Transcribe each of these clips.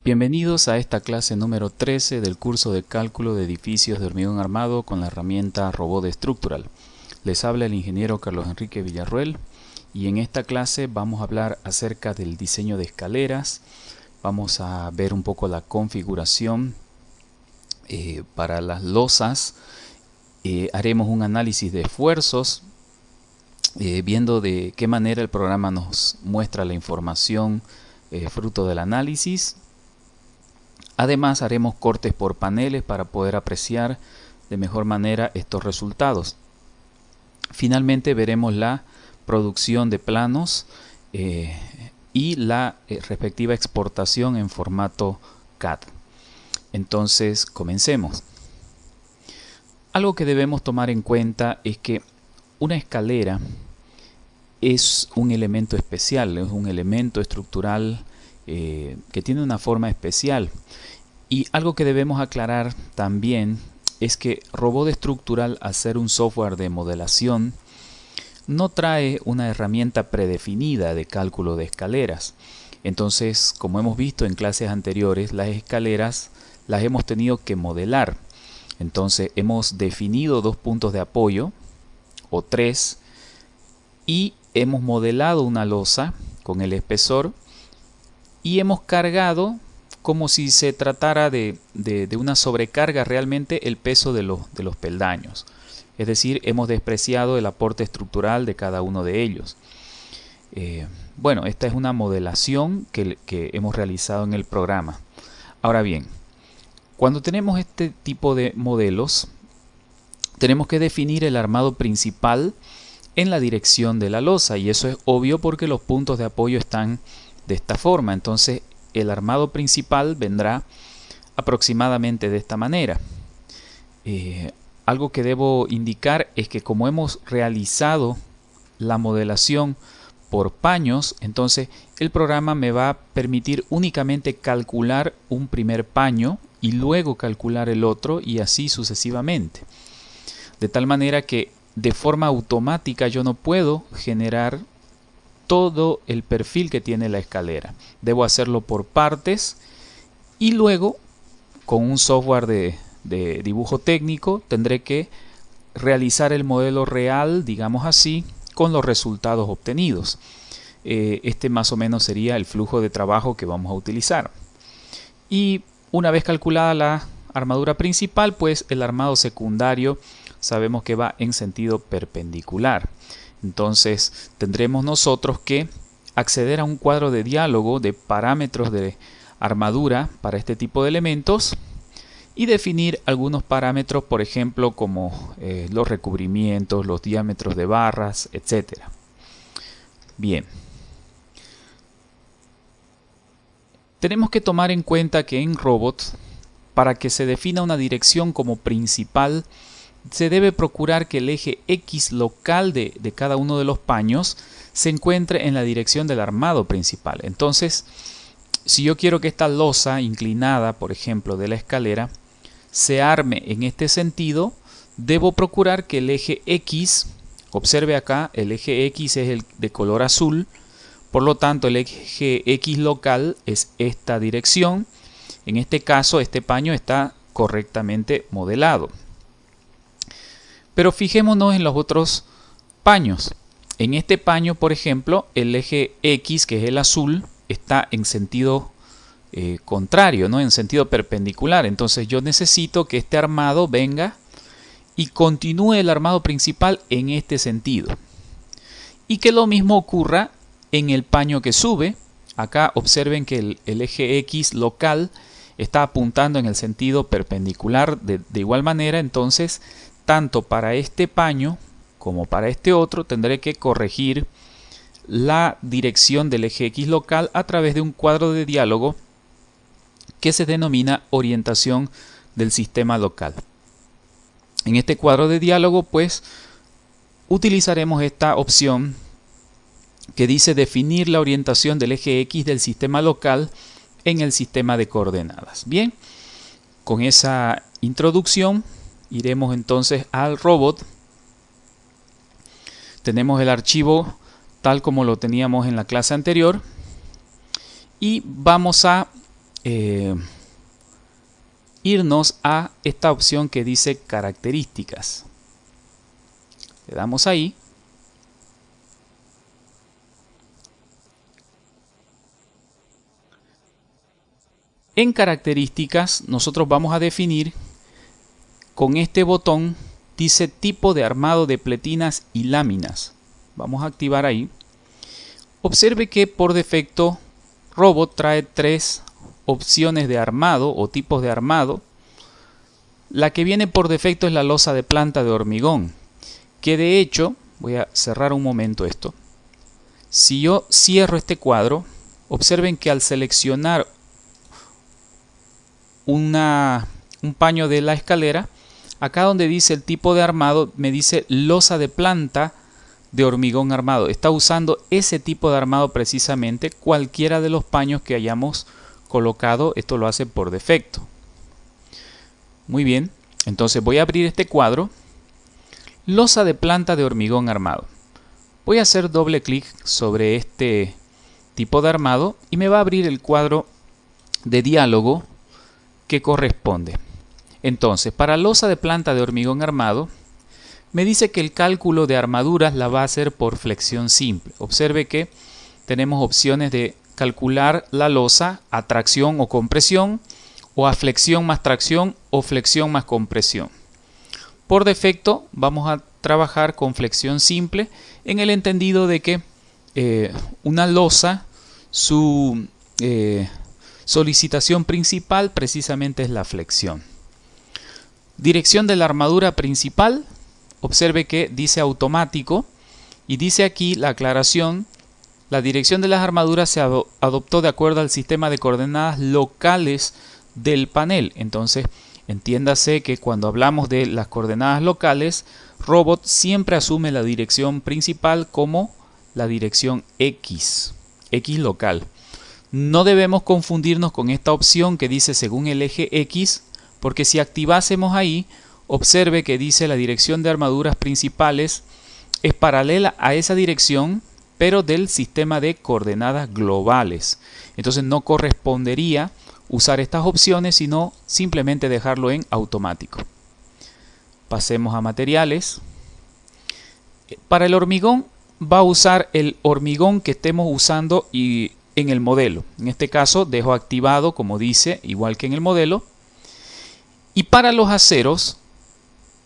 Bienvenidos a esta clase número 13 del curso de cálculo de edificios de hormigón armado con la herramienta Robot Structural. Les habla el ingeniero Carlos Enrique Villarruel y en esta clase vamos a hablar acerca del diseño de escaleras. Vamos a ver un poco la configuración para las losas. Haremos un análisis de esfuerzos, viendo de qué manera el programa nos muestra la información fruto del análisis. Además, haremos cortes por paneles para poder apreciar de mejor manera estos resultados. Finalmente, veremos la producción de planos y la respectiva exportación en formato CAD. Entonces, comencemos. Algo que debemos tomar en cuenta es que una escalera es un elemento especial, es un elemento estructural que tiene una forma especial. Y algo que debemos aclarar también es que Robot Structural, al ser un software de modelación, no trae una herramienta predefinida de cálculo de escaleras. Entonces, como hemos visto en clases anteriores, las escaleras las hemos tenido que modelar. Entonces, hemos definido dos puntos de apoyo, o tres, y hemos modelado una losa con el espesor y hemos cargado como si se tratara de una sobrecarga realmente el peso de los peldaños. Es decir, hemos despreciado el aporte estructural de cada uno de ellos. Bueno, esta es una modelación que hemos realizado en el programa. Ahora bien, cuando tenemos este tipo de modelos, tenemos que definir el armado principal en la dirección de la losa, y eso es obvio porque los puntos de apoyo están de esta forma. Entonces, el armado principal vendrá aproximadamente de esta manera. Algo que debo indicar es que como hemos realizado la modelación por paños, entonces el programa me va a permitir únicamente calcular un primer paño y luego calcular el otro y así sucesivamente. De tal manera que de forma automática yo no puedo generar todo el perfil que tiene la escalera. Debo hacerlo por partes y luego con un software de dibujo técnico tendré que realizar el modelo real, digamos así, con los resultados obtenidos. Este más o menos sería el flujo de trabajo que vamos a utilizar. Y una vez calculada la armadura principal, pues el armado secundario sabemos que va en sentido perpendicular. Entonces tendremos nosotros que acceder a un cuadro de diálogo de parámetros de armadura para este tipo de elementos y definir algunos parámetros, por ejemplo, como los recubrimientos, los diámetros de barras, etc. Bien. Tenemos que tomar en cuenta que en Robot, para que se defina una dirección como principal, se debe procurar que el eje X local de cada uno de los paños se encuentre en la dirección del armado principal. Entonces, si yo quiero que esta losa inclinada, por ejemplo, de la escalera, se arme en este sentido, debo procurar que el eje X, observe acá, el eje X es el de color azul, por lo tanto el eje X local es esta dirección. En este caso, este paño está correctamente modelado. Pero fijémonos en los otros paños. En este paño, por ejemplo, el eje X, que es el azul, está en sentido contrario, ¿no? En sentido perpendicular. Entonces yo necesito que este armado venga y continúe el armado principal en este sentido. Y que lo mismo ocurra en el paño que sube. Acá observen que el eje X local está apuntando en el sentido perpendicular de igual manera. Entonces, tanto para este paño como para este otro tendré que corregir la dirección del eje X local a través de un cuadro de diálogo que se denomina orientación del sistema local. En este cuadro de diálogo, pues, utilizaremos esta opción que dice definir la orientación del eje X del sistema local en el sistema de coordenadas. Bien, con esa introducción iremos entonces al robot. Tenemos el archivo tal como lo teníamos en la clase anterior y vamos a irnos a esta opción que dice características. Le damos ahí. En características nosotros vamos a definir con este botón, dice tipo de armado de pletinas y láminas. Vamos a activar ahí. Observe que por defecto Robot trae 3 opciones de armado o tipos de armado. La que viene por defecto es la losa de planta de hormigón, que de hecho, voy a cerrar un momento esto. Si yo cierro este cuadro, observen que al seleccionar un paño de la escalera, acá donde dice el tipo de armado, me dice losa de planta de hormigón armado. Está usando ese tipo de armado precisamente, cualquiera de los paños que hayamos colocado, esto lo hace por defecto. Muy bien, entonces voy a abrir este cuadro, losa de planta de hormigón armado. Voy a hacer doble clic sobre este tipo de armado y me va a abrir el cuadro de diálogo que corresponde. Entonces, para losa de planta de hormigón armado, me dice que el cálculo de armaduras la va a hacer por flexión simple. Observe que tenemos opciones de calcular la losa a tracción o compresión, o a flexión más tracción o flexión más compresión. Por defecto vamos a trabajar con flexión simple en el entendido de que una losa, su solicitación principal precisamente es la flexión. Dirección de la armadura principal, observe que dice automático y dice aquí la aclaración: la dirección de las armaduras se adoptó de acuerdo al sistema de coordenadas locales del panel. Entonces, entiéndase que cuando hablamos de las coordenadas locales, Robot siempre asume la dirección principal como la dirección X local. No debemos confundirnos con esta opción que dice según el eje X, porque si activásemos ahí, observe que dice la dirección de armaduras principales es paralela a esa dirección, pero del sistema de coordenadas globales. Entonces no correspondería usar estas opciones, sino simplemente dejarlo en automático. Pasemos a materiales. Para el hormigón va a usar el hormigón que estemos usando y en el modelo. En este caso dejo activado, como dice, igual que en el modelo. Y para los aceros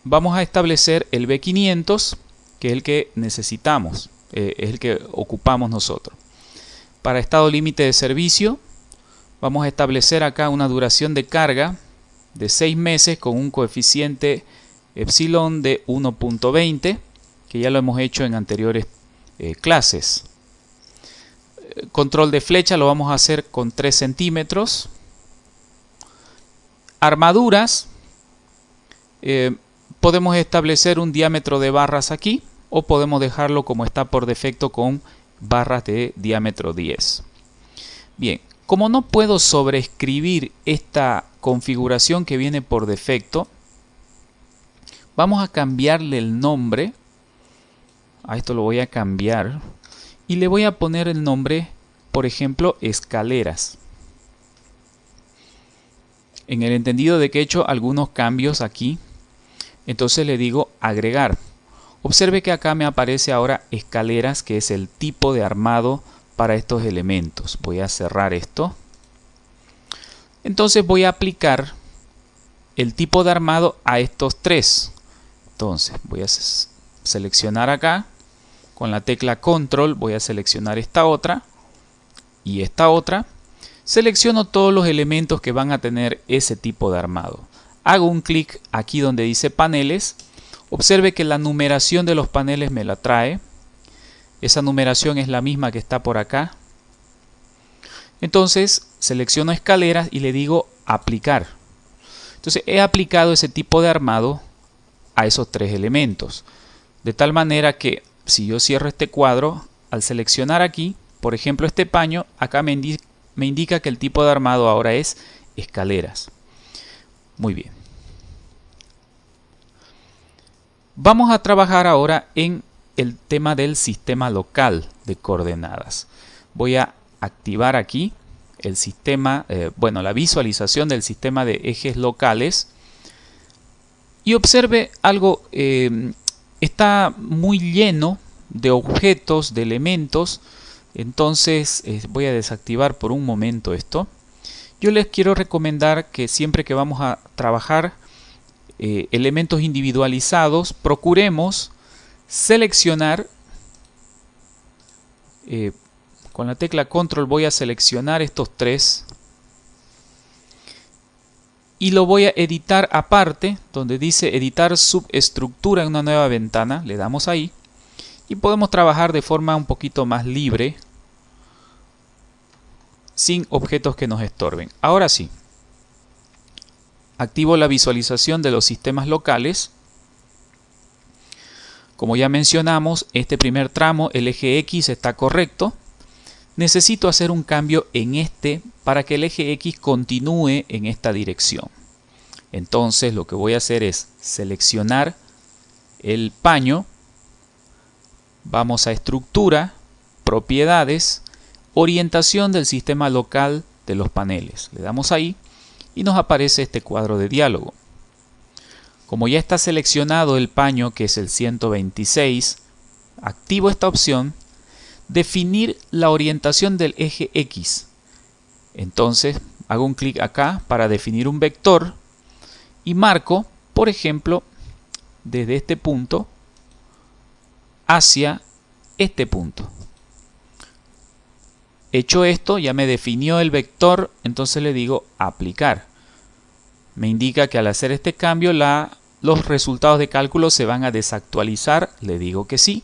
vamos a establecer el B500, que es el que necesitamos, es el que ocupamos nosotros. Para estado límite de servicio vamos a establecer acá una duración de carga de 6 meses con un coeficiente epsilon de 1.20, que ya lo hemos hecho en anteriores clases. Control de flecha lo vamos a hacer con 3 centímetros. Armaduras, podemos establecer un diámetro de barras aquí, o podemos dejarlo como está por defecto con barras de diámetro 10. Bien, como no puedo sobreescribir esta configuración que viene por defecto, vamos a cambiarle el nombre. A esto lo voy a cambiar y le voy a poner el nombre, por ejemplo, escaleras. En el entendido de que he hecho algunos cambios aquí, entonces le digo agregar. Observe que acá me aparece ahora escaleras, que es el tipo de armado para estos elementos. Voy a cerrar esto. Entonces voy a aplicar el tipo de armado a estos 3. Entonces voy a seleccionar acá. Con la tecla control voy a seleccionar esta otra y esta otra. Selecciono todos los elementos que van a tener ese tipo de armado. Hago un clic aquí donde dice paneles. Observe que la numeración de los paneles me la trae. Esa numeración es la misma que está por acá. Entonces selecciono escaleras y le digo aplicar. Entonces he aplicado ese tipo de armado a esos 3 elementos. De tal manera que si yo cierro este cuadro, al seleccionar aquí, por ejemplo este paño, acá me indica que el tipo de armado ahora es escaleras. Muy bien. Vamos a trabajar ahora en el tema del sistema local de coordenadas. Voy a activar aquí el sistema, la visualización del sistema de ejes locales. Y observe algo, está muy lleno de objetos, de elementos. Entonces voy a desactivar por un momento esto. Yo les quiero recomendar que siempre que vamos a trabajar elementos individualizados, procuremos seleccionar, con la tecla control voy a seleccionar estos tres y lo voy a editar aparte, donde dice editar subestructura en una nueva ventana. Le damos ahí y podemos trabajar de forma un poquito más libre, sin objetos que nos estorben. Ahora sí, activo la visualización de los sistemas locales. Como ya mencionamos, este primer tramo, el eje X, está correcto. Necesito hacer un cambio en este para que el eje X continúe en esta dirección. Entonces lo que voy a hacer es seleccionar el paño. Vamos a estructura, propiedades, orientación del sistema local de los paneles. Le damos ahí y nos aparece este cuadro de diálogo. Como ya está seleccionado el paño, que es el 126, activo esta opción, definir la orientación del eje X. Entonces hago un clic acá para definir un vector y marco, por ejemplo, desde este punto hacia este punto. Hecho esto, ya me definió el vector, entonces le digo aplicar. Me indica que al hacer este cambio los resultados de cálculo se van a desactualizar. Le digo que sí.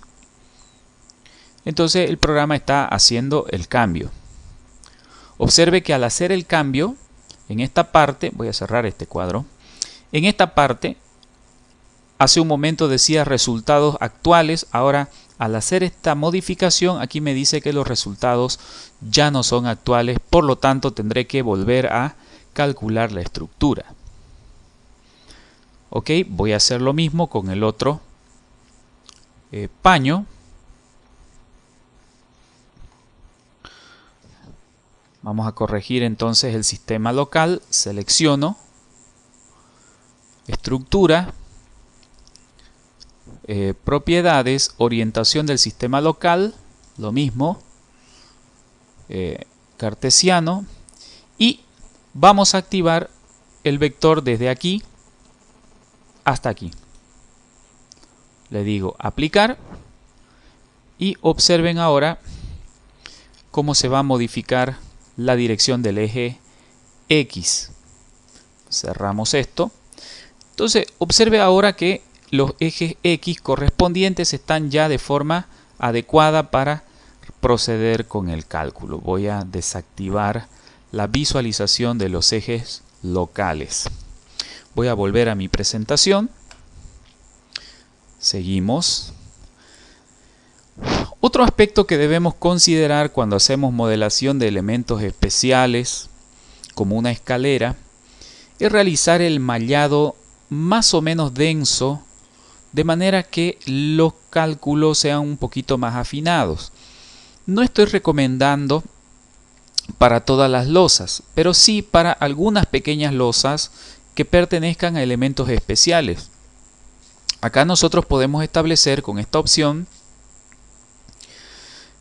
Entonces el programa está haciendo el cambio. Observe que al hacer el cambio, en esta parte, voy a cerrar este cuadro, en esta parte, hace un momento decía resultados actuales, ahora al hacer esta modificación aquí me dice que los resultados ya no son actuales, por lo tanto tendré que volver a calcular la estructura. Ok, voy a hacer lo mismo con el otro paño. Vamos a corregir entonces el sistema local, selecciono, estructura, propiedades, orientación del sistema local, lo mismo, cartesiano, y vamos a activar el vector desde aquí hasta aquí. Le digo aplicar y observen ahora cómo se va a modificar la dirección del eje X. Cerramos esto. Entonces observe ahora que los ejes X correspondientes están ya de forma adecuada para proceder con el cálculo. Voy a desactivar la visualización de los ejes locales. Voy a volver a mi presentación. Seguimos. Otro aspecto que debemos considerar cuando hacemos modelación de elementos especiales, como una escalera, es realizar el mallado más o menos denso, de manera que los cálculos sean un poquito más afinados. No estoy recomendando para todas las losas, pero sí para algunas pequeñas losas que pertenezcan a elementos especiales. Acá nosotros podemos establecer con esta opción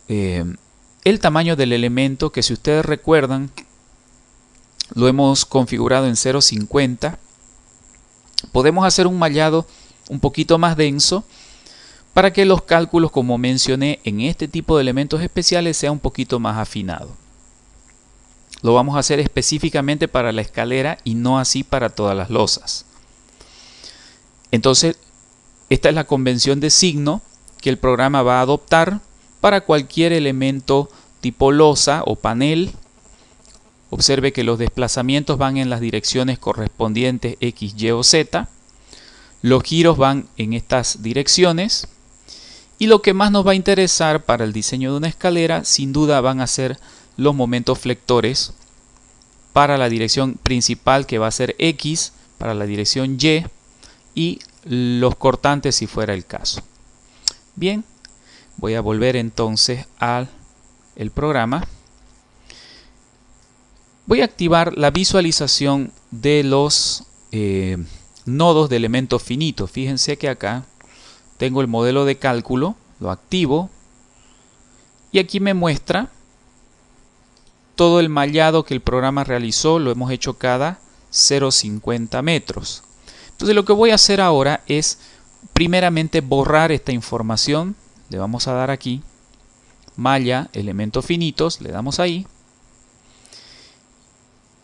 el tamaño del elemento, que si ustedes recuerdan lo hemos configurado en 0.50. Podemos hacer un mallado un poquito más denso para que los cálculos, como mencioné, en este tipo de elementos especiales sea un poquito más afinado. Lo vamos a hacer específicamente para la escalera y no así para todas las losas. Entonces, esta es la convención de signo que el programa va a adoptar para cualquier elemento tipo losa o panel. Observe que los desplazamientos van en las direcciones correspondientes X, Y o Z. Los giros van en estas direcciones. Y lo que más nos va a interesar para el diseño de una escalera, sin duda, van a ser los momentos flectores para la dirección principal, que va a ser X, para la dirección Y los cortantes si fuera el caso. Bien, voy a volver entonces al programa. Voy a activar la visualización de los nodos de elementos finitos. Fíjense que acá tengo el modelo de cálculo, lo activo y aquí me muestra todo el mallado que el programa realizó. Lo hemos hecho cada 0,50 metros. Entonces lo que voy a hacer ahora es primeramente borrar esta información. Le vamos a dar aquí malla, elementos finitos, le damos ahí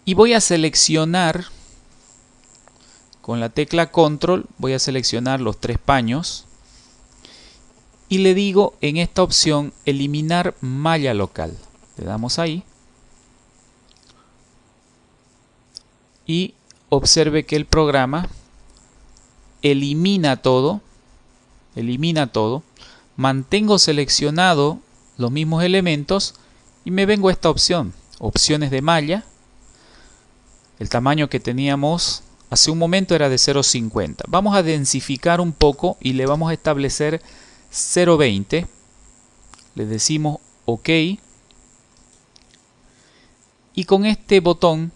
y voy a seleccionar con la tecla control, voy a seleccionar los 3 paños y le digo en esta opción eliminar malla local. Le damos ahí y observe que el programa elimina todo. Mantengo seleccionado los mismos elementos y me vengo a esta opción, opciones de malla. El tamaño que teníamos hace un momento era de 0,50. Vamos a densificar un poco y le vamos a establecer 0,20. Le decimos OK. Y con este botón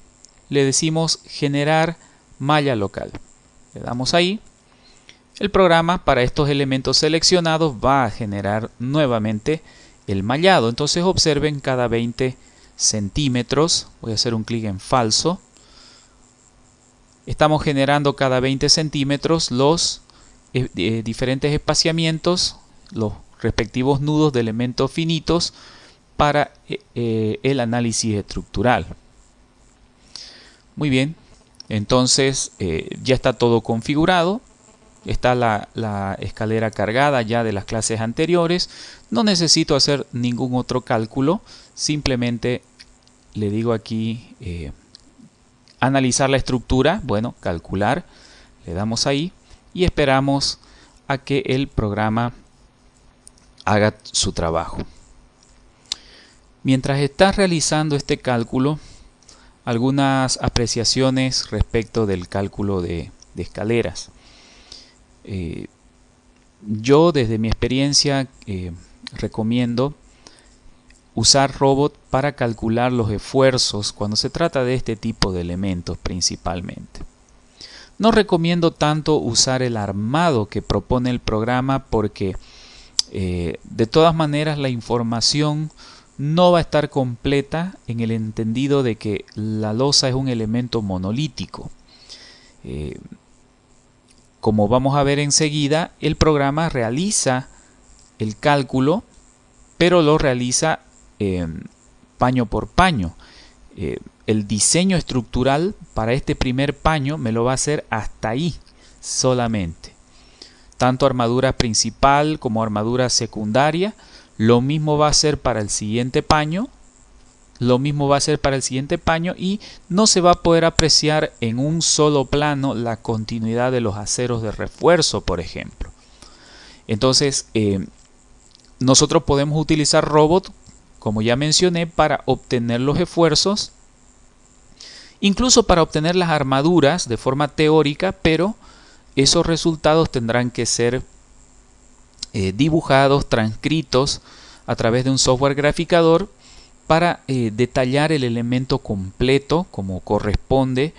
le decimos generar malla local. Le damos ahí. El programa para estos elementos seleccionados va a generar nuevamente el mallado. Entonces observen cada 20 centímetros. Voy a hacer un clic en falso. Estamos generando cada 20 centímetros los diferentes espaciamientos, los respectivos nudos de elementos finitos para el análisis estructural. Muy bien, entonces ya está todo configurado. Está la escalera cargada ya de las clases anteriores. No necesito hacer ningún otro cálculo. Simplemente le digo aquí analizar la estructura. Bueno, calcular. Le damos ahí y esperamos a que el programa haga su trabajo. Mientras está realizando este cálculo, algunas apreciaciones respecto del cálculo de escaleras. Yo desde mi experiencia recomiendo usar robot para calcular los esfuerzos cuando se trata de este tipo de elementos principalmente. No recomiendo tanto usar el armado que propone el programa porque de todas maneras la información no va a estar completa en el entendido de que la losa es un elemento monolítico. Como vamos a ver enseguida, el programa realiza el cálculo, pero lo realiza paño por paño. El diseño estructural para este primer paño me lo va a hacer hasta ahí solamente. Tanto armadura principal como armadura secundaria. Lo mismo va a ser para el siguiente paño. Y no se va a poder apreciar en un solo plano la continuidad de los aceros de refuerzo, por ejemplo. Entonces, nosotros podemos utilizar robot, como ya mencioné, para obtener los esfuerzos, incluso para obtener las armaduras de forma teórica, pero esos resultados tendrán que ser dibujados, transcritos a través de un software graficador para detallar el elemento completo como corresponde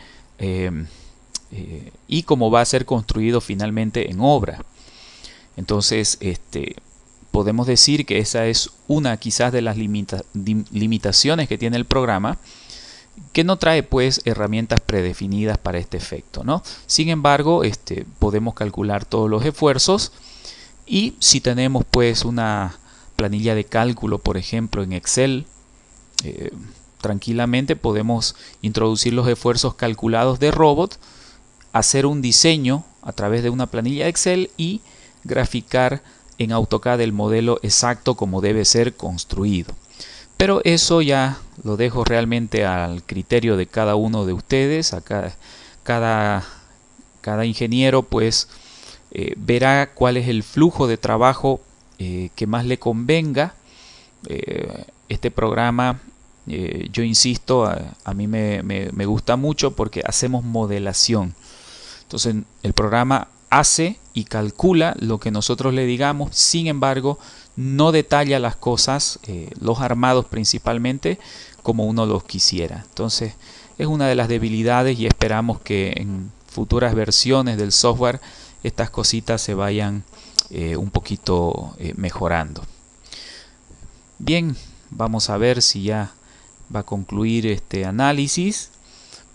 y como va a ser construido finalmente en obra. Entonces podemos decir que esa es una quizás de las limitaciones que tiene el programa, que no trae pues herramientas predefinidas para este efecto, ¿no? Sin embargo, podemos calcular todos los esfuerzos y si tenemos pues una planilla de cálculo, por ejemplo en Excel, tranquilamente podemos introducir los esfuerzos calculados de robot, hacer un diseño a través de una planilla de Excel y graficar en AutoCAD el modelo exacto como debe ser construido. Pero eso ya lo dejo realmente al criterio de cada uno de ustedes. Acá cada ingeniero pues verá cuál es el flujo de trabajo que más le convenga. Este programa, yo insisto, a mí me gusta mucho porque hacemos modelación. Entonces el programa hace y calcula lo que nosotros le digamos. Sin embargo, no detalla las cosas, los armados principalmente, como uno los quisiera. Entonces es una de las debilidades y esperamos que en futuras versiones del software estas cositas se vayan un poquito mejorando. Bien, vamos a ver si ya va a concluir este análisis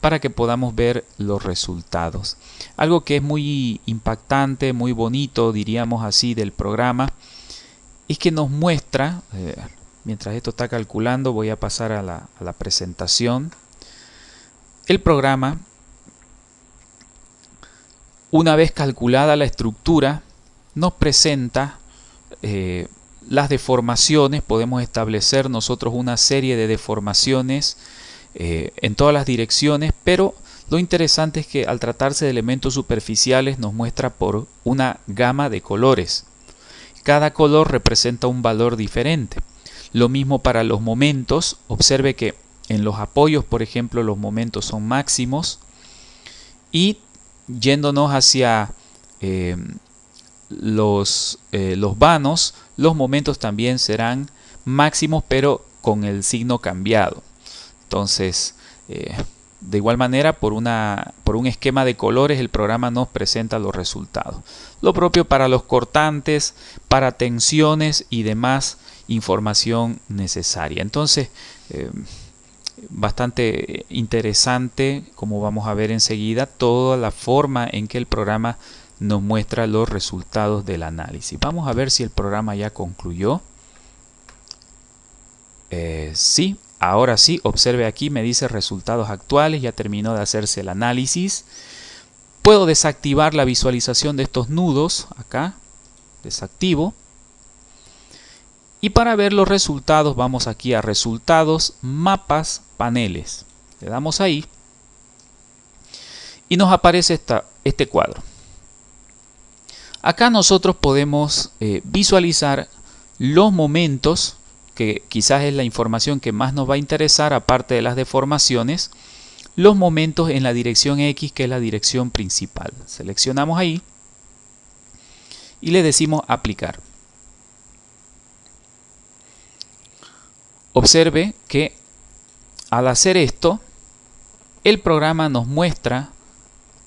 para que podamos ver los resultados. Algo que es muy impactante, muy bonito, diríamos así, del programa, es que nos muestra, mientras esto está calculando, voy a pasar a la presentación. El programa, una vez calculada la estructura, nos presenta las deformaciones. Podemos establecer nosotros una serie de deformaciones en todas las direcciones, pero lo interesante es que al tratarse de elementos superficiales nos muestra por una gama de colores. Cada color representa un valor diferente. Lo mismo para los momentos. Observe que en los apoyos, por ejemplo, los momentos son máximos, y yéndonos hacia los vanos, los momentos también serán máximos, pero con el signo cambiado. Entonces, de igual manera, por un esquema de colores, el programa nos presenta los resultados. Lo propio para los cortantes, para tensiones y demás información necesaria. Entonces, bastante interesante, como vamos a ver enseguida, toda la forma en que el programa nos muestra los resultados del análisis. Vamos a ver si el programa ya concluyó. Sí. Ahora sí, observe aquí, me dice resultados actuales, ya terminó de hacerse el análisis. Puedo desactivar la visualización de estos nudos, acá, desactivo. Y para ver los resultados, vamos aquí a resultados, mapas, paneles. Le damos ahí y nos aparece este cuadro. Acá nosotros podemos visualizar los momentos, que quizás es la información que más nos va a interesar, aparte de las deformaciones, los momentos en la dirección X, que es la dirección principal. Seleccionamos ahí y le decimos aplicar. Observe que al hacer esto, el programa nos muestra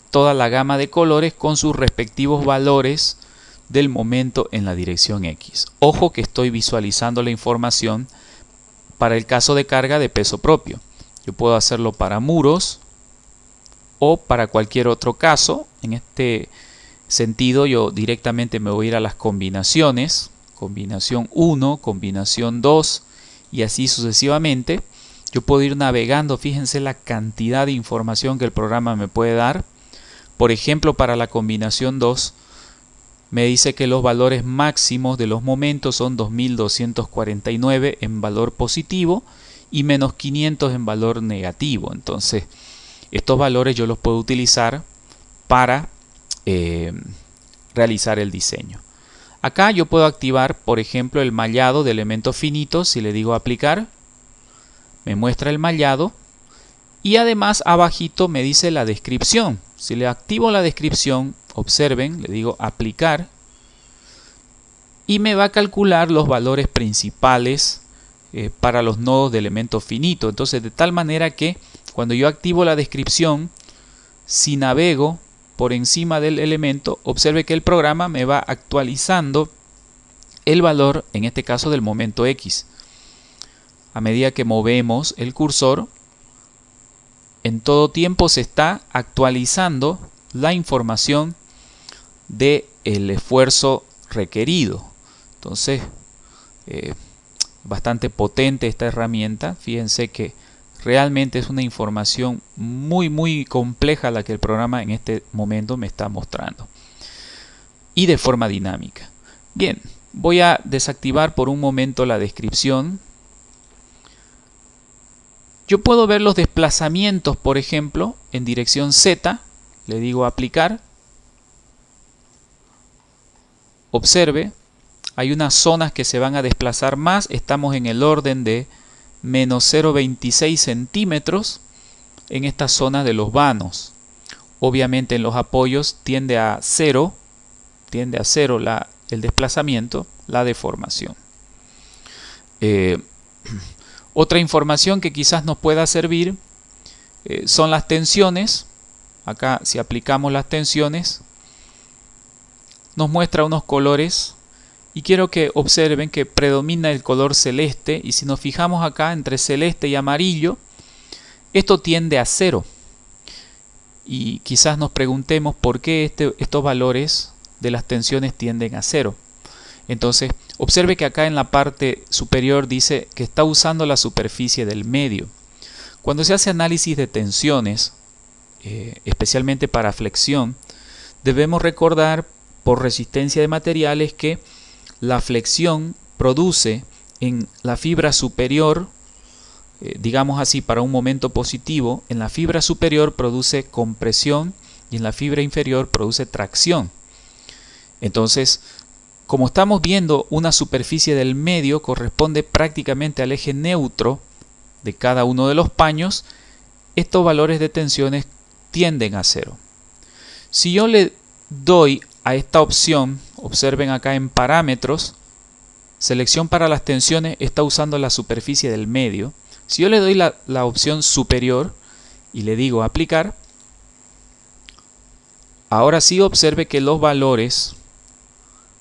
toda la gama de colores con sus respectivos valores del momento en la dirección X. Ojo que estoy visualizando la información para el caso de carga de peso propio. Yo puedo hacerlo para muros o para cualquier otro caso. En este sentido, yo directamente me voy a ir a las combinaciones. Combinación 1, combinación 2 y así sucesivamente. Yo puedo ir navegando, fíjense la cantidad de información que el programa me puede dar. Por ejemplo, para la combinación 2, me dice que los valores máximos de los momentos son 2249 en valor positivo y menos 500 en valor negativo. Entonces, estos valores yo los puedo utilizar para realizar el diseño. Acá yo puedo activar, por ejemplo, el mallado de elementos finitos. Si le digo aplicar, me muestra el mallado y además abajito me dice la descripción. Si le activo la descripción, observen, le digo aplicar y me va a calcular los valores principales para los nodos de elementos finitos. Entonces, de tal manera que cuando yo activo la descripción, si navego por encima del elemento, observe que el programa me va actualizando el valor, en este caso del momento X. A medida que movemos el cursor, en todo tiempo se está actualizando la información del esfuerzo requerido. Entonces, bastante potente esta herramienta. Fíjense que realmente es una información muy compleja la que el programa en este momento me está mostrando. Y de forma dinámica. Bien, voy a desactivar por un momento la descripción. Yo puedo ver los desplazamientos, por ejemplo, en dirección Z. Le digo aplicar. Observe, hay unas zonas que se van a desplazar más. Estamos en el orden de menos 0,26 centímetros en esta zona de los vanos. Obviamente en los apoyos tiende a cero el desplazamiento, la deformación. Otra información que quizás nos pueda servir son las tensiones. Acá, si aplicamos las tensiones, nos muestra unos colores y quiero que observen que predomina el color celeste, y si nos fijamos acá entre celeste y amarillo, esto tiende a 0. Y quizás nos preguntemos por qué estos valores de las tensiones tienden a 0. Entonces, observe que acá en la parte superior dice que está usando la superficie del medio. Cuando se hace análisis de tensiones, especialmente para flexión, debemos recordar por resistencia de materiales que la flexión produce en la fibra superior, digamos así, para un momento positivo, en la fibra superior produce compresión y en la fibra inferior produce tracción. Entonces, como estamos viendo, una superficie del medio corresponde prácticamente al eje neutro de cada uno de los paños, estos valores de tensiones tienden a 0. Si yo le doy a esta opción, observen acá en parámetros, selección para las tensiones, está usando la superficie del medio. Si yo le doy la opción superior y le digo aplicar, ahora sí observe que los valores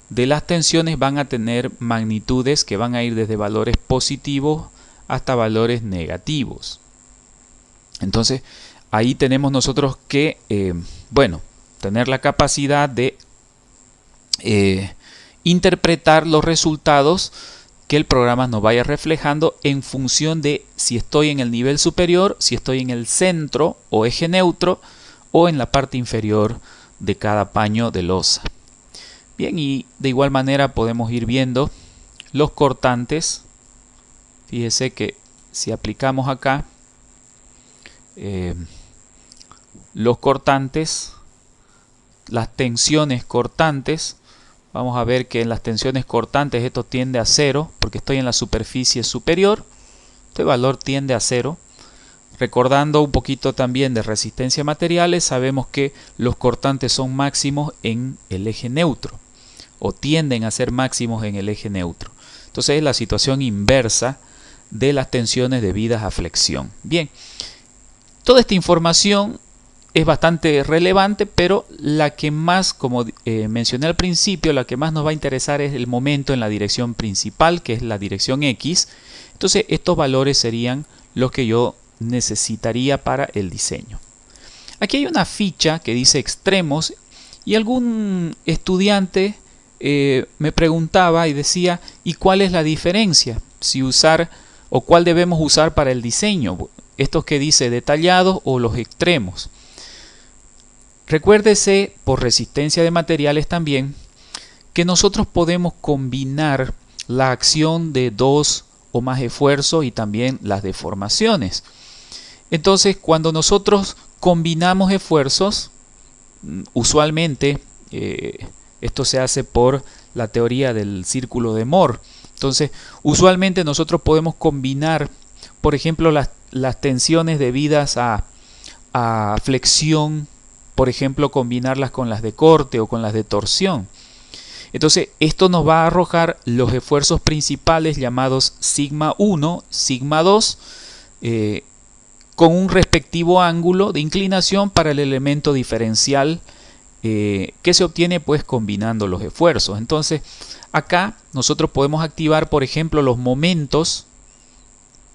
de las tensiones van a tener magnitudes que van a ir desde valores positivos hasta valores negativos. Entonces, ahí tenemos nosotros que, tener la capacidad de interpretar los resultados que el programa nos vaya reflejando en función de si estoy en el nivel superior, si estoy en el centro o eje neutro o en la parte inferior de cada paño de losa. Bien, y de igual manera podemos ir viendo los cortantes. Fíjese que si aplicamos acá los cortantes, las tensiones cortantes, vamos a ver que en las tensiones cortantes esto tiende a 0 porque estoy en la superficie superior. Este valor tiende a 0. Recordando un poquito también de resistencia a materiales, sabemos que los cortantes son máximos en el eje neutro o tienden a ser máximos en el eje neutro. Entonces es la situación inversa de las tensiones debidas a flexión. Bien, toda esta información es bastante relevante, pero la que más, como mencioné al principio, la que más nos va a interesar es el momento en la dirección principal, que es la dirección X. Entonces estos valores serían los que yo necesitaría para el diseño. Aquí hay una ficha que dice extremos y algún estudiante me preguntaba y decía, ¿y cuál es la diferencia? Si usar o cuál debemos usar para el diseño, estos que dice detallados o los extremos. Recuérdese, por resistencia de materiales también, que nosotros podemos combinar la acción de 2 o más esfuerzos y también las deformaciones. Entonces, cuando nosotros combinamos esfuerzos, usualmente esto se hace por la teoría del círculo de Moore. Entonces, usualmente nosotros podemos combinar, por ejemplo, las tensiones debidas a flexión, por ejemplo, combinarlas con las de corte o con las de torsión. Entonces, esto nos va a arrojar los esfuerzos principales llamados sigma 1, sigma 2, con un respectivo ángulo de inclinación para el elemento diferencial que se obtiene pues combinando los esfuerzos. Entonces, acá nosotros podemos activar, por ejemplo, los momentos,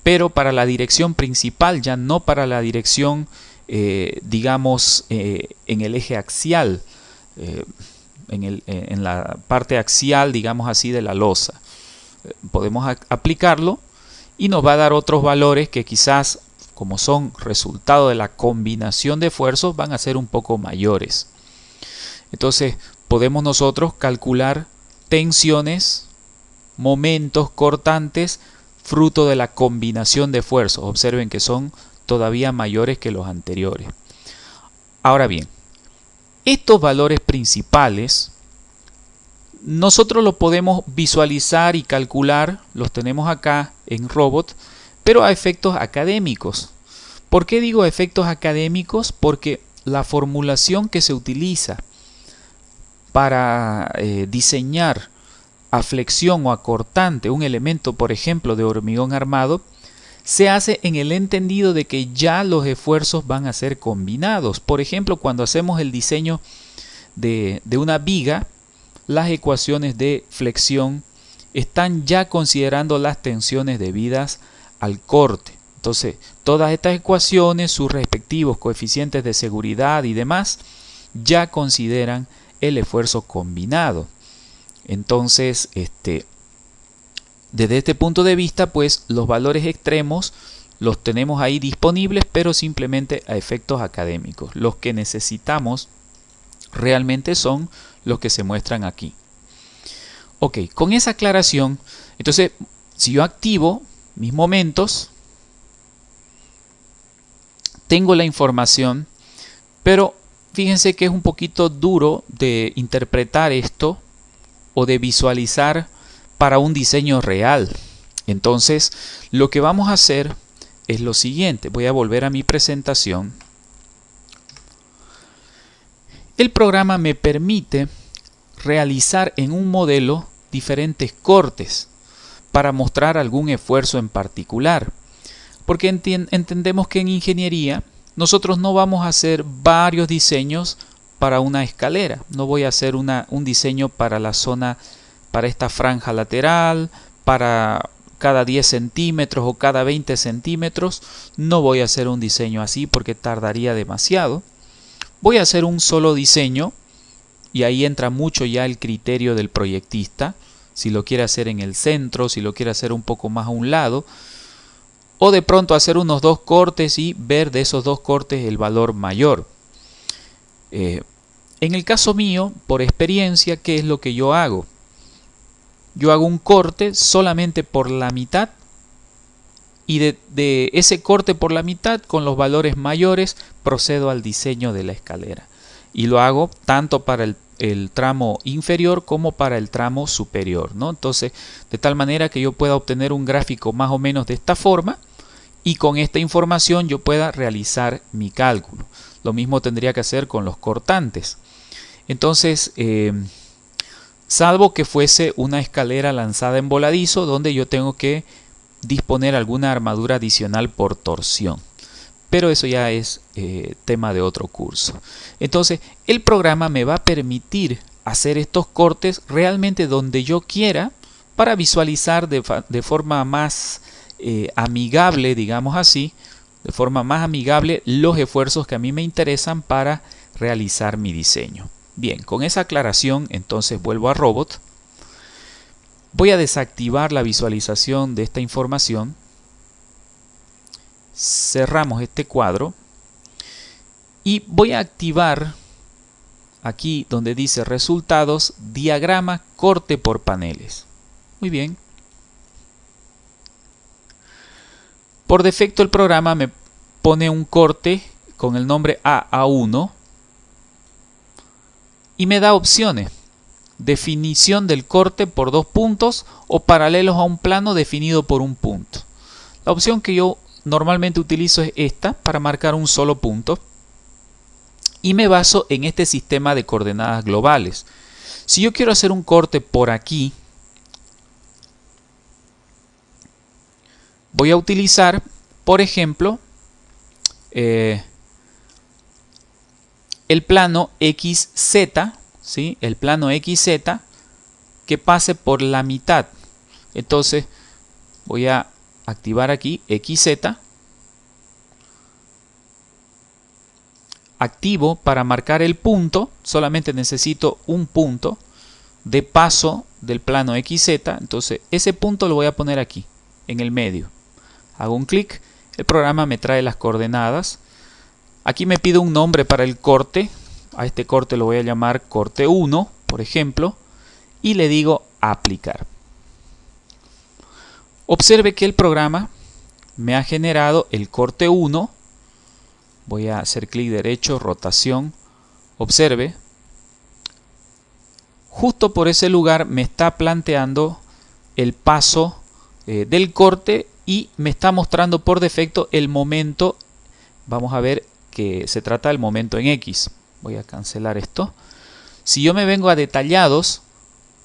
pero para la dirección principal, ya no para la dirección digamos en el eje axial, en la parte axial, digamos así, de la losa. Podemos aplicarlo y nos va a dar otros valores que quizás, como son resultado de la combinación de esfuerzos, van a ser un poco mayores. Entonces podemos nosotros calcular tensiones, momentos cortantes, fruto de la combinación de esfuerzos. Observen que son todavía mayores que los anteriores. Ahora bien, estos valores principales nosotros los podemos visualizar y calcular, los tenemos acá en Robot, pero a efectos académicos. ¿Por qué digo efectos académicos? Porque la formulación que se utiliza para diseñar a flexión o a cortante un elemento, por ejemplo, de hormigón armado, se hace en el entendido de que ya los esfuerzos van a ser combinados. Por ejemplo, cuando hacemos el diseño de una viga, las ecuaciones de flexión están ya considerando las tensiones debidas al corte. Entonces, todas estas ecuaciones, sus respectivos coeficientes de seguridad y demás, ya consideran el esfuerzo combinado. Entonces, desde este punto de vista, pues los valores extremos los tenemos ahí disponibles, pero simplemente a efectos académicos. Los que necesitamos realmente son los que se muestran aquí. Ok, con esa aclaración, entonces, si yo activo mis momentos, tengo la información, pero fíjense que es un poquito duro de interpretar esto o de visualizar para un diseño real. Entonces, lo que vamos a hacer es lo siguiente. Voy a volver a mi presentación. El programa me permite realizar en un modelo diferentes cortes para mostrar algún esfuerzo en particular. Porque entendemos que en ingeniería nosotros no vamos a hacer varios diseños para una escalera. No voy a hacer un diseño para la zona, para esta franja lateral, para cada 10 centímetros o cada 20 centímetros. No voy a hacer un diseño así porque tardaría demasiado. Voy a hacer un solo diseño y ahí entra mucho ya el criterio del proyectista. Si lo quiere hacer en el centro, si lo quiere hacer un poco más a un lado. O de pronto hacer unos 2 cortes y ver de esos 2 cortes el valor mayor. En el caso mío, por experiencia, ¿qué es lo que yo hago? Yo hago un corte solamente por la mitad y de ese corte por la mitad con los valores mayores procedo al diseño de la escalera. Y lo hago tanto para el tramo inferior como para el tramo superior, ¿no? Entonces, de tal manera que yo pueda obtener un gráfico más o menos de esta forma y con esta información yo pueda realizar mi cálculo. Lo mismo tendría que hacer con los cortantes. Entonces, salvo que fuese una escalera lanzada en voladizo donde yo tengo que disponer alguna armadura adicional por torsión. Pero eso ya es tema de otro curso. Entonces, el programa me va a permitir hacer estos cortes realmente donde yo quiera para visualizar de forma más amigable, digamos así, de forma más amigable los esfuerzos que a mí me interesan para realizar mi diseño. Bien, con esa aclaración, entonces vuelvo a Robot. Voy a desactivar la visualización de esta información. Cerramos este cuadro y voy a activar aquí donde dice resultados, diagrama corte por paneles. Muy bien. Por defecto el programa me pone un corte con el nombre AA1 y me da opciones. Definición del corte por 2 puntos o paralelos a un plano definido por un punto. La opción que yo normalmente utilizo es esta para marcar un solo punto y me baso en este sistema de coordenadas globales. Si yo quiero hacer un corte por aquí, voy a utilizar, por ejemplo, el plano XZ, ¿sí? El plano XZ que pase por la mitad. Entonces voy a activar aquí XZ. Activo para marcar el punto. Solamente necesito un punto de paso del plano XZ. Entonces ese punto lo voy a poner aquí, en el medio. Hago un clic. El programa me trae las coordenadas. Aquí me pide un nombre para el corte. A este corte lo voy a llamar corte 1, por ejemplo. Y le digo aplicar. Observe que el programa me ha generado el corte 1. Voy a hacer clic derecho, rotación. Observe. Justo por ese lugar me está planteando el paso del corte y me está mostrando por defecto el momento. Vamos a ver que se trata del momento en X. Voy a cancelar esto. Si yo me vengo a detallados,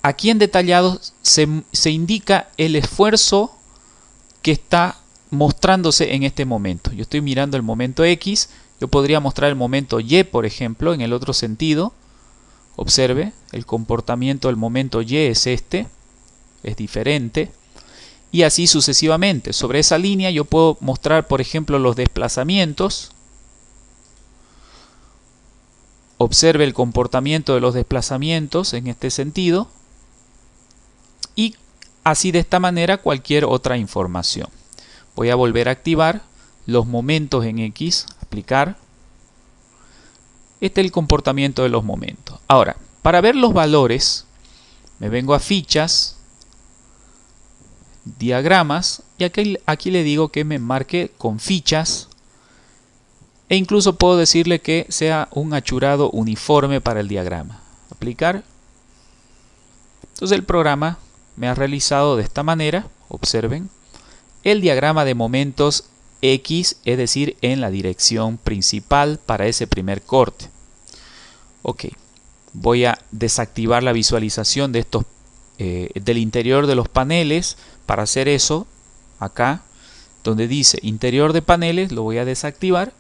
aquí en detallado se indica el esfuerzo que está mostrándose en este momento. Yo estoy mirando el momento X, yo podría mostrar el momento Y, por ejemplo, en el otro sentido. Observe, el comportamiento del momento Y es este, es diferente. Y así sucesivamente. Sobre esa línea yo puedo mostrar, por ejemplo, los desplazamientos. Observe el comportamiento de los desplazamientos en este sentido. Y así de esta manera cualquier otra información. Voy a volver a activar los momentos en X, aplicar. Este es el comportamiento de los momentos. Ahora, para ver los valores, me vengo a fichas, diagramas, y aquí le digo que me marque con fichas, e incluso puedo decirle que sea un achurado uniforme para el diagrama. Aplicar. Entonces el programa me ha realizado de esta manera, observen, el diagrama de momentos X, es decir, en la dirección principal para ese primer corte. Ok, voy a desactivar la visualización de estos del interior de los paneles. Para hacer eso, acá donde dice interior de paneles, lo voy a desactivar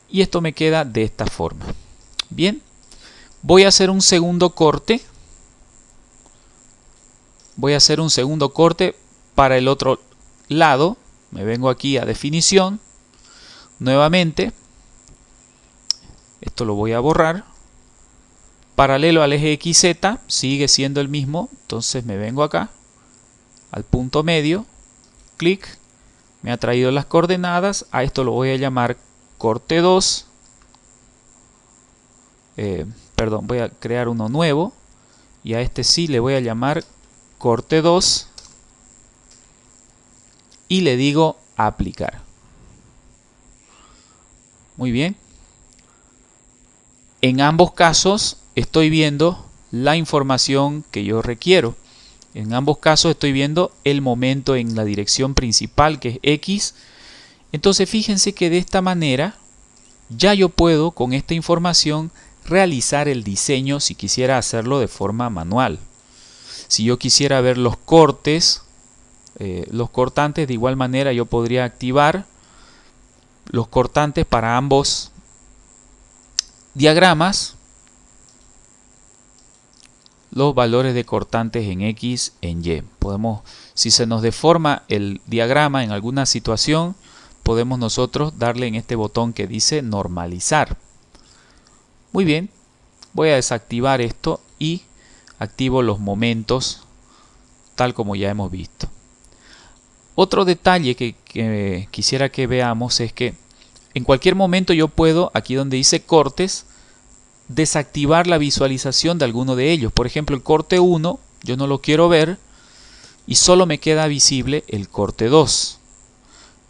y esto me queda de esta forma. Bien, voy a hacer un segundo corte. Voy a hacer un segundo corte para el otro lado. Me vengo aquí a definición. Nuevamente, esto lo voy a borrar. Paralelo al eje XZ, sigue siendo el mismo. Entonces me vengo acá, al punto medio, clic. Me ha traído las coordenadas. A esto lo voy a llamar corte 2. Perdón, voy a crear uno nuevo. Y a este sí le voy a llamar corte 2. Y le digo aplicar. Muy bien. En ambos casos estoy viendo la información que yo requiero. En ambos casos estoy viendo el momento en la dirección principal, que es X. Entonces fíjense que de esta manera ya yo puedo con esta información realizar el diseño si quisiera hacerlo de forma manual. Si yo quisiera ver los cortes, los cortantes, de igual manera yo podría activar los cortantes para ambos diagramas, los valores de cortantes en X, en Y. Podemos, si se nos deforma el diagrama en alguna situación, podemos nosotros darle en este botón que dice normalizar. Muy bien, voy a desactivar esto y activo los momentos tal como ya hemos visto. Otro detalle que quisiera que veamos es que en cualquier momento yo puedo, aquí donde dice cortes, desactivar la visualización de alguno de ellos. Por ejemplo, el corte 1 yo no lo quiero ver y solo me queda visible el corte 2.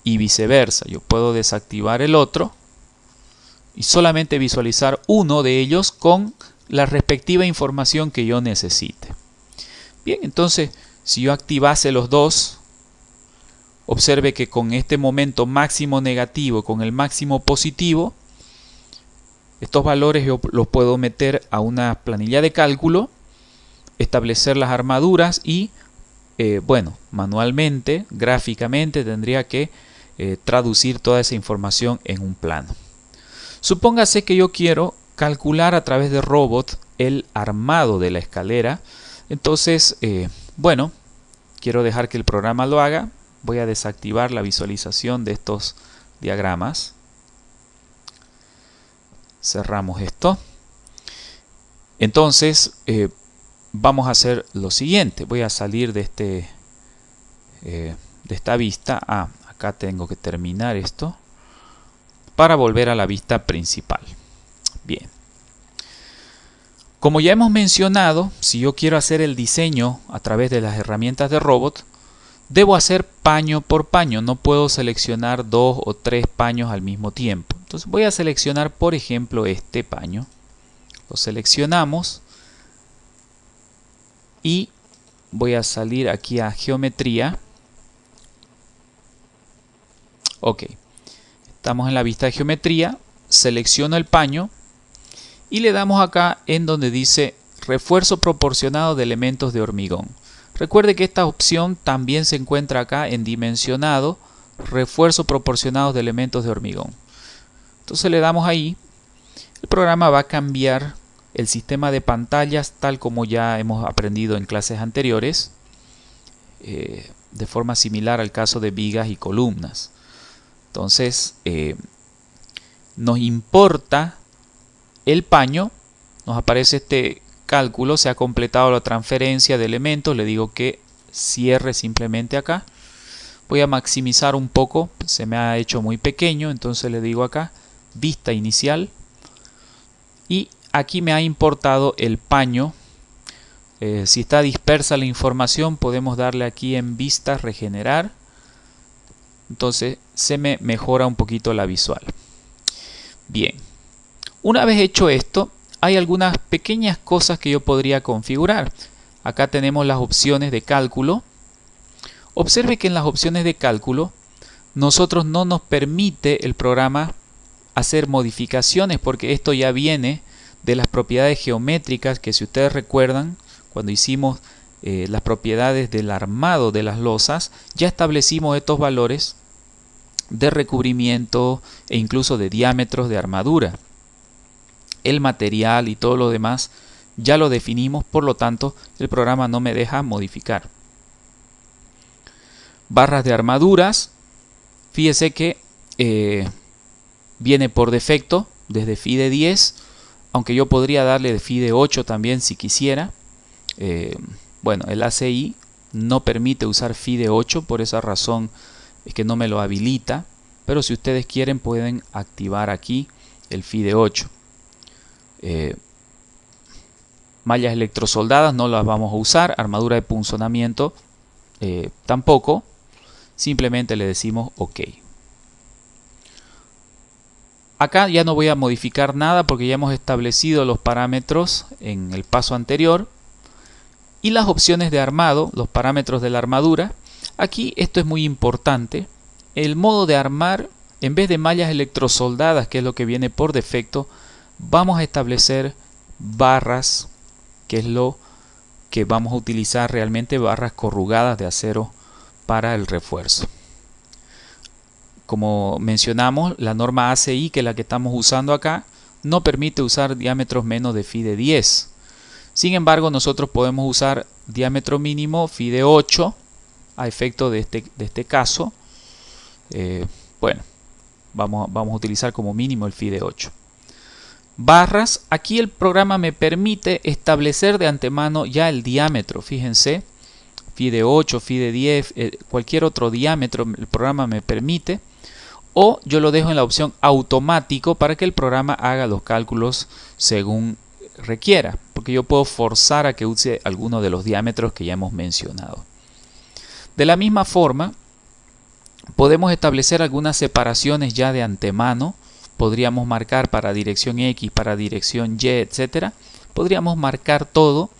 Y viceversa, yo puedo desactivar el otro y solamente visualizar uno de ellos con la respectiva información que yo necesite. Bien, entonces si yo activase los dos, observe que con este momento máximo negativo, con el máximo positivo, estos valores yo los puedo meter a una planilla de cálculo, establecer las armaduras y, bueno, manualmente, gráficamente tendría que traducir toda esa información en un plano. Supóngase que yo quiero calcular a través de robot el armado de la escalera. Entonces, bueno, quiero dejar que el programa lo haga. Voy a desactivar la visualización de estos diagramas. Cerramos esto. Entonces, vamos a hacer lo siguiente. Voy a salir de esta vista. Acá tengo que terminar esto para volver a la vista principal. Bien. Como ya hemos mencionado, si yo quiero hacer el diseño a través de las herramientas de robot, debo hacer paño por paño. No puedo seleccionar 2 o 3 paños al mismo tiempo. Entonces voy a seleccionar, por ejemplo, este paño. Lo seleccionamos y voy a salir aquí a geometría. Ok, estamos en la vista de geometría. Selecciono el paño y le damos acá en donde dice refuerzo proporcionado de elementos de hormigón. Recuerde que esta opción también se encuentra acá en dimensionado, refuerzo proporcionado de elementos de hormigón. Entonces le damos ahí. El programa va a cambiar el sistema de pantallas tal como ya hemos aprendido en clases anteriores, de forma similar al caso de vigas y columnas. Entonces nos importa el paño, nos aparece este cálculo, se ha completado la transferencia de elementos, le digo que cierre simplemente acá. Voy a maximizar un poco, se me ha hecho muy pequeño, entonces le digo acá, vista inicial. Y aquí me ha importado el paño. Si está dispersa la información, podemos darle aquí en vista, regenerar. Entonces se me mejora un poquito la visual. Bien, una vez hecho esto, hay algunas pequeñas cosas que yo podría configurar. Acá tenemos las opciones de cálculo. Observe que en las opciones de cálculo, nosotros no nos permite el programa hacer modificaciones porque esto ya viene de las propiedades geométricas que, si ustedes recuerdan, cuando hicimos las propiedades del armado de las losas, ya establecimos estos valores de recubrimiento e incluso de diámetros de armadura. El material y todo lo demás ya lo definimos, por lo tanto el programa no me deja modificar. Barras de armaduras, fíjese que viene por defecto desde FIDE 10, aunque yo podría darle de FIDE 8 también si quisiera. Bueno, el ACI no permite usar FIDE 8, por esa razón es que no me lo habilita, pero si ustedes quieren pueden activar aquí el FIDE 8. Mallas electrosoldadas no las vamos a usar, armadura de punzonamiento tampoco, simplemente le decimos OK. Acá ya no voy a modificar nada porque ya hemos establecido los parámetros en el paso anterior. Y las opciones de armado, los parámetros de la armadura. Aquí esto es muy importante. El modo de armar, en vez de mallas electrosoldadas, que es lo que viene por defecto, vamos a establecer barras, que es lo que vamos a utilizar realmente, barras corrugadas de acero para el refuerzo. Como mencionamos, la norma ACI, que es la que estamos usando acá, no permite usar diámetros menos de FIDE 10. Sin embargo, nosotros podemos usar diámetro mínimo FIDE 8 a efecto de este caso. Bueno, vamos a utilizar como mínimo el FIDE 8. Barras, aquí el programa me permite establecer de antemano ya el diámetro. Fíjense, FIDE 8, FIDE 10, cualquier otro diámetro el programa me permite. O yo lo dejo en la opción automático para que el programa haga los cálculos según requiera, porque yo puedo forzar a que use alguno de los diámetros que ya hemos mencionado. De la misma forma, podemos establecer algunas separaciones ya de antemano. Podríamos marcar para dirección X, para dirección Y, etcétera. Podríamos marcar todo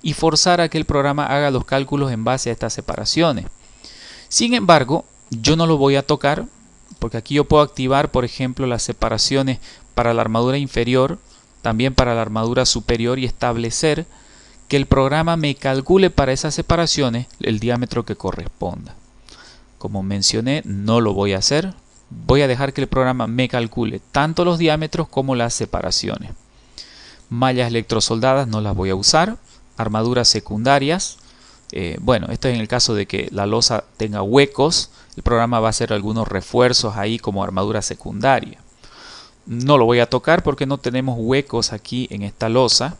y forzar a que el programa haga los cálculos en base a estas separaciones. Sin embargo, yo no lo voy a tocar, porque aquí yo puedo activar, por ejemplo, las separaciones para la armadura inferior, también para la armadura superior, y establecer que el programa me calcule para esas separaciones el diámetro que corresponda. Como mencioné, no lo voy a hacer. Voy a dejar que el programa me calcule tanto los diámetros como las separaciones. Mallas electrosoldadas no las voy a usar. Armaduras secundarias. Bueno, esto es en el caso de que la losa tenga huecos. El programa va a hacer algunos refuerzos ahí como armadura secundaria. No lo voy a tocar porque no tenemos huecos aquí en esta losa.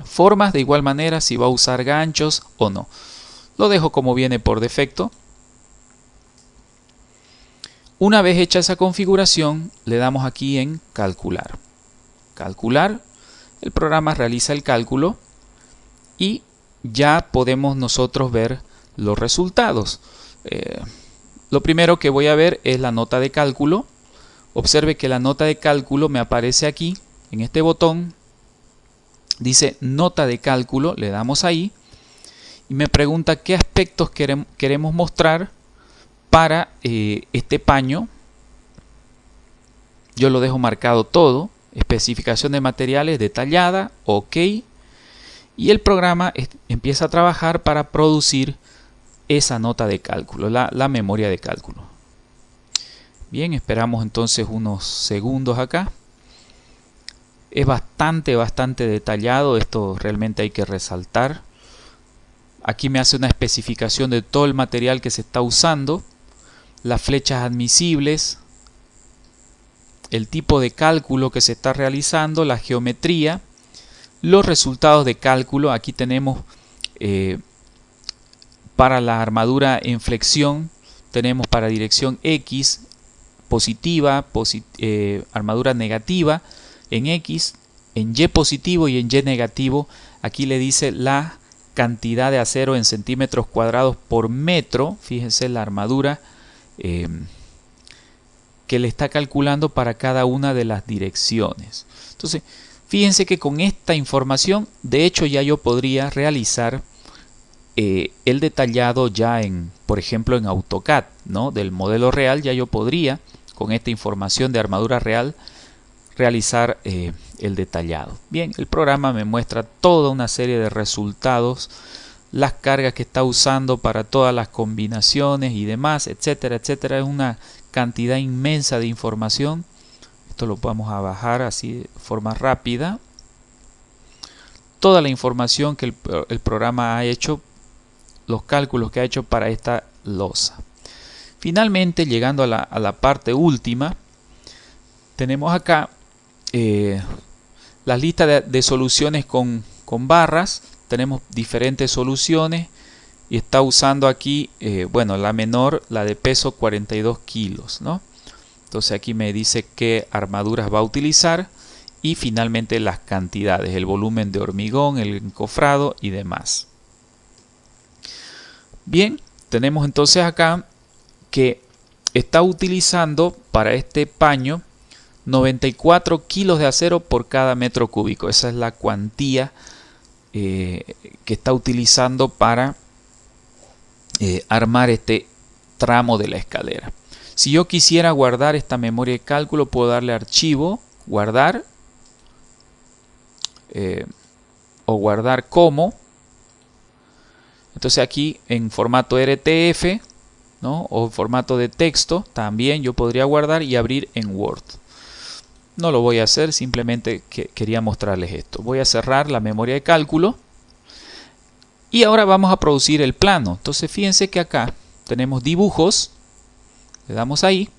Formas, de igual manera, si va a usar ganchos o no. Lo dejo como viene por defecto. Una vez hecha esa configuración, le damos aquí en calcular. Calcular, el programa realiza el cálculo y ya podemos nosotros ver los resultados. Lo primero que voy a ver es la nota de cálculo. Observe que la nota de cálculo me aparece aquí en este botón. Dice nota de cálculo, le damos ahí y me pregunta qué aspectos queremos mostrar para este paño. Yo lo dejo marcado todo. Especificación de materiales detallada, OK. y el programa empieza a trabajar para producir esa nota de cálculo, la memoria de cálculo. Bien, esperamos entonces unos segundos acá. Es bastante detallado, esto realmente hay que resaltar. Aquí me hace una especificación de todo el material que se está usando, las flechas admisibles, el tipo de cálculo que se está realizando, la geometría, los resultados de cálculo. Aquí tenemos para la armadura en flexión, tenemos para dirección X positiva, armadura negativa en X, en Y positivo y en Y negativo. Aquí le dice la cantidad de acero en centímetros cuadrados por metro. Fíjense la armadura que le está calculando para cada una de las direcciones. Entonces, fíjense que con esta información, de hecho, ya yo podría realizar el detallado ya por ejemplo, en AutoCAD, ¿no? Del modelo real. Ya yo podría, con esta información de armadura real, realizar el detallado. Bien, el programa me muestra toda una serie de resultados, las cargas que está usando para todas las combinaciones y demás, etcétera, etcétera. Es una cantidad inmensa de información. Esto lo vamos a bajar así de forma rápida. Toda la información que el programa ha hecho, los cálculos que ha hecho para esta losa. Finalmente, llegando a la parte última, tenemos acá la lista de soluciones con barras. Tenemos diferentes soluciones y está usando aquí, bueno, la menor, la de peso 42 kilos, ¿no? Entonces aquí me dice qué armaduras va a utilizar y finalmente las cantidades, el volumen de hormigón, el encofrado y demás. Bien, tenemos entonces acá que está utilizando para este paño 94 kilos de acero por cada metro cúbico. Esa es la cuantía que está utilizando para armar este tramo de la escalera. Si yo quisiera guardar esta memoria de cálculo, puedo darle archivo, guardar o guardar como. Entonces aquí en formato RTF, ¿no? O formato de texto también yo podría guardar y abrir en Word. No lo voy a hacer, simplemente quería mostrarles esto. Voy a cerrar la memoria de cálculo y ahora vamos a producir el plano. Entonces fíjense que acá tenemos dibujos, le damos ahí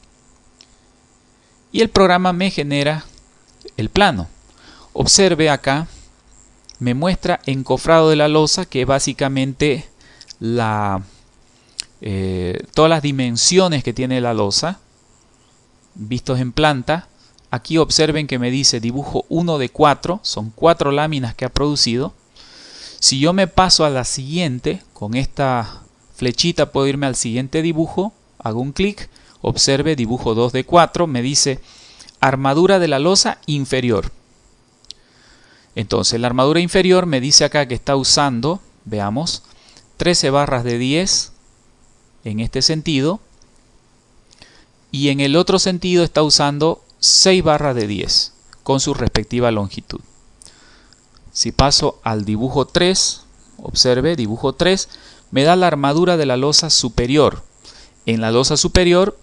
y el programa me genera el plano. Observe acá, me muestra encofrado de la losa, que es básicamente todas las dimensiones que tiene la losa vistos en planta. Aquí observen que me dice dibujo 1 de 4, son 4 láminas que ha producido. Si yo me paso a la siguiente, con esta flechita puedo irme al siguiente dibujo, hago un clic, observe dibujo 2 de 4, me dice armadura de la losa inferior. Entonces la armadura inferior me dice acá que está usando, veamos, 13 barras de 10 en este sentido y en el otro sentido está usando 6 barras de 10 con su respectiva longitud. Si paso al dibujo 3, observe, dibujo 3, me da la armadura de la losa superior. En la losa superior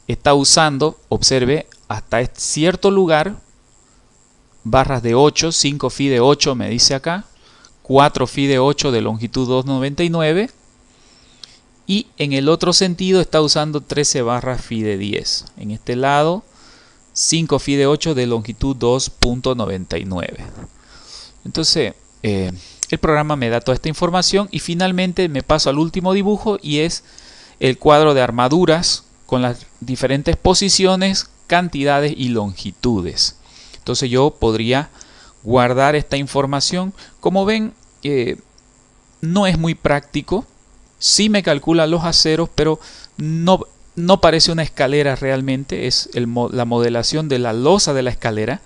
está usando, observe, hasta cierto lugar, barras de 8, 5 phi de 8 me dice acá, 4 phi de 8 de longitud 2,99 y en el otro sentido está usando 13 barras phi de 10. En este lado 5 phi de 8 de longitud 2,99. Entonces el programa me da toda esta información y finalmente me paso al último dibujo y es el cuadro de armaduras con las diferentes posiciones, cantidades y longitudes. Entonces yo podría guardar esta información. Como ven, no es muy práctico. Sí me calcula los aceros, pero no parece una escalera realmente. Es la modelación de la losa de la escalera.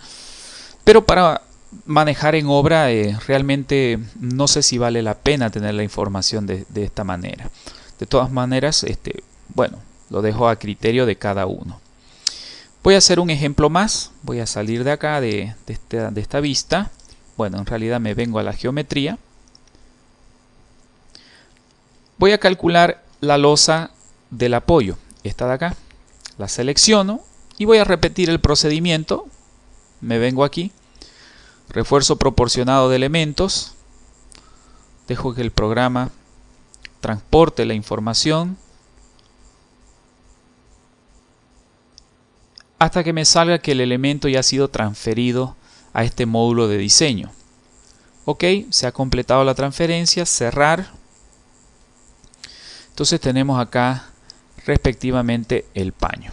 Pero para manejar en obra realmente no sé si vale la pena tener la información de esta manera. De todas maneras, bueno, lo dejo a criterio de cada uno. Voy a hacer un ejemplo más. Voy a salir de acá, de esta vista. bueno, en realidad me vengo a la geometría. Voy a calcular la losa del apoyo, esta de acá. La selecciono y voy a repetir el procedimiento. Me vengo aquí, refuerzo proporcionado de elementos, dejo que el programa transporte la información hasta que me salga que el elemento ya ha sido transferido a este módulo de diseño. Ok, se ha completado la transferencia, cerrar. Entonces tenemos acá respectivamente el paño.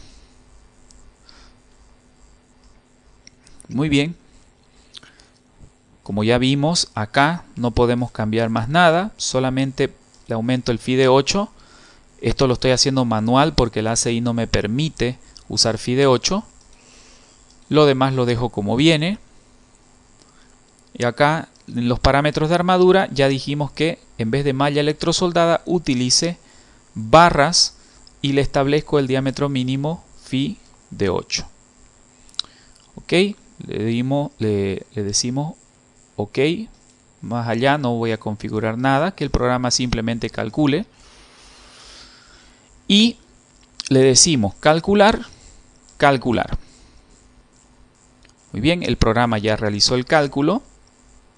Muy bien. Como ya vimos, acá no podemos cambiar más nada, solamente le aumento el FIDE 8. Esto lo estoy haciendo manual porque el ACI no me permite usar FIDE 8. Lo demás lo dejo como viene. Y acá en los parámetros de armadura ya dijimos que en vez de malla electrosoldada utilice barras y le establezco el diámetro mínimo FIDE 8. Ok, le decimos OK. Más allá no voy a configurar nada, que el programa simplemente calcule. Y le decimos calcular, calcular. Muy bien, el programa ya realizó el cálculo.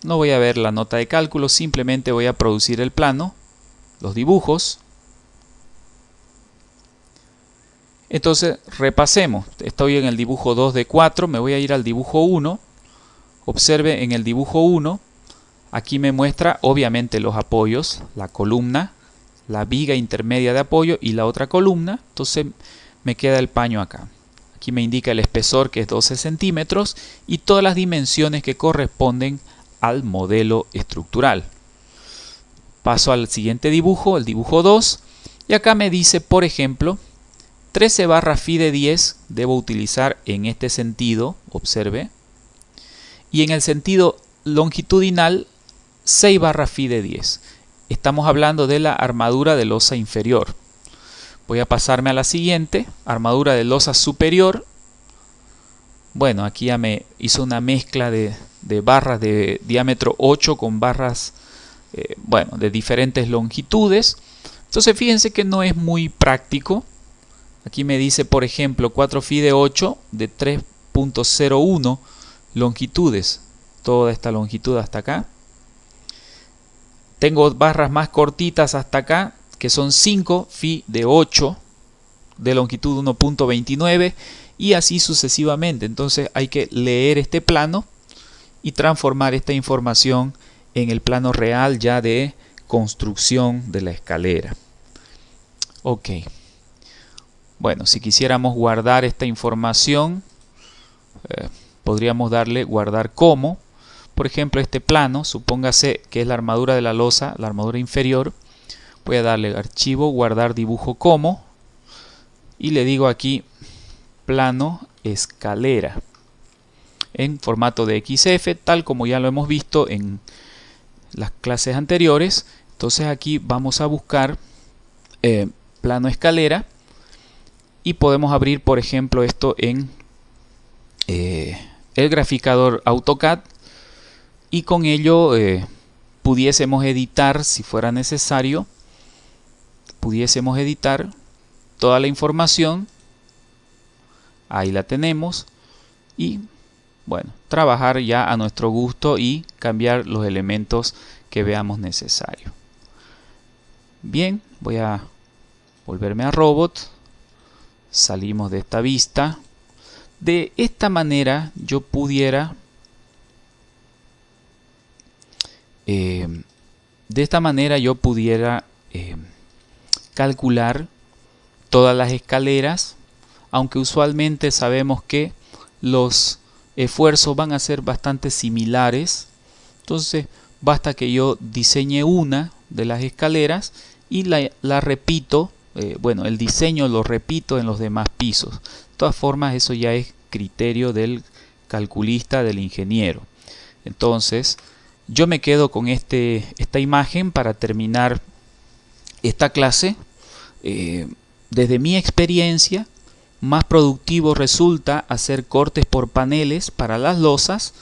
No voy a ver la nota de cálculo, simplemente voy a producir el plano, los dibujos. Entonces repasemos. Estoy en el dibujo 2 de 4, me voy a ir al dibujo 1. Observe en el dibujo 1, aquí me muestra obviamente los apoyos, la columna, la viga intermedia de apoyo y la otra columna. Entonces me queda el paño acá. Aquí me indica el espesor, que es 12 centímetros, y todas las dimensiones que corresponden al modelo estructural. Paso al siguiente dibujo, el dibujo 2, y acá me dice, por ejemplo, 13 barras FIDE 10 debo utilizar en este sentido, observe, y en el sentido longitudinal 6 barras FIDE 10. Estamos hablando de la armadura de losa inferior. Voy a pasarme a la siguiente, armadura de losa superior. Bueno, aquí ya me hizo una mezcla de barras de diámetro 8 con barras bueno, de diferentes longitudes. Entonces fíjense que no es muy práctico. Aquí me dice, por ejemplo, 4 FIDE 8 de 3.01 longitudes, toda esta longitud hasta acá. Tengo barras más cortitas hasta acá, que son 5 FIDE 8 de longitud 1.29 y así sucesivamente. Entonces hay que leer este plano y transformar esta información en el plano real ya de construcción de la escalera. Ok. Bueno, si quisiéramos guardar esta información, podríamos darle guardar como. Por ejemplo, este plano, supóngase que es la armadura de la losa, la armadura inferior. Voy a darle archivo, guardar dibujo como. Y le digo aquí plano escalera. En formato de XF, tal como ya lo hemos visto en las clases anteriores. Entonces aquí vamos a buscar plano escalera. Y podemos abrir, por ejemplo, esto en el graficador AutoCAD y con ello pudiésemos editar, si fuera necesario, pudiésemos editar toda la información. Ahí la tenemos y bueno, trabajar ya a nuestro gusto y cambiar los elementos que veamos necesarios. Bien, voy a volverme a Robot. Salimos de esta vista. De esta manera yo pudiera calcular todas las escaleras, aunque usualmente sabemos que los esfuerzos van a ser bastante similares. Entonces basta que yo diseñe una de las escaleras y la repito. Bueno, el diseño lo repito en los demás pisos. De todas formas, eso ya es criterio del calculista, del ingeniero. Entonces, yo me quedo con esta imagen para terminar esta clase. Desde mi experiencia, más productivo resulta hacer cortes por paneles para las losas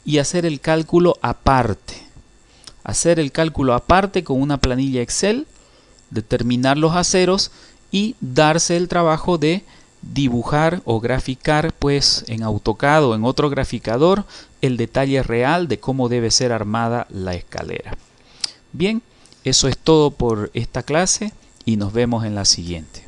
y hacer el cálculo aparte. Hacer el cálculo aparte con una planilla Excel, determinar los aceros y darse el trabajo de dibujar o graficar pues en AutoCAD o en otro graficador el detalle real de cómo debe ser armada la escalera. Bien, eso es todo por esta clase y nos vemos en la siguiente.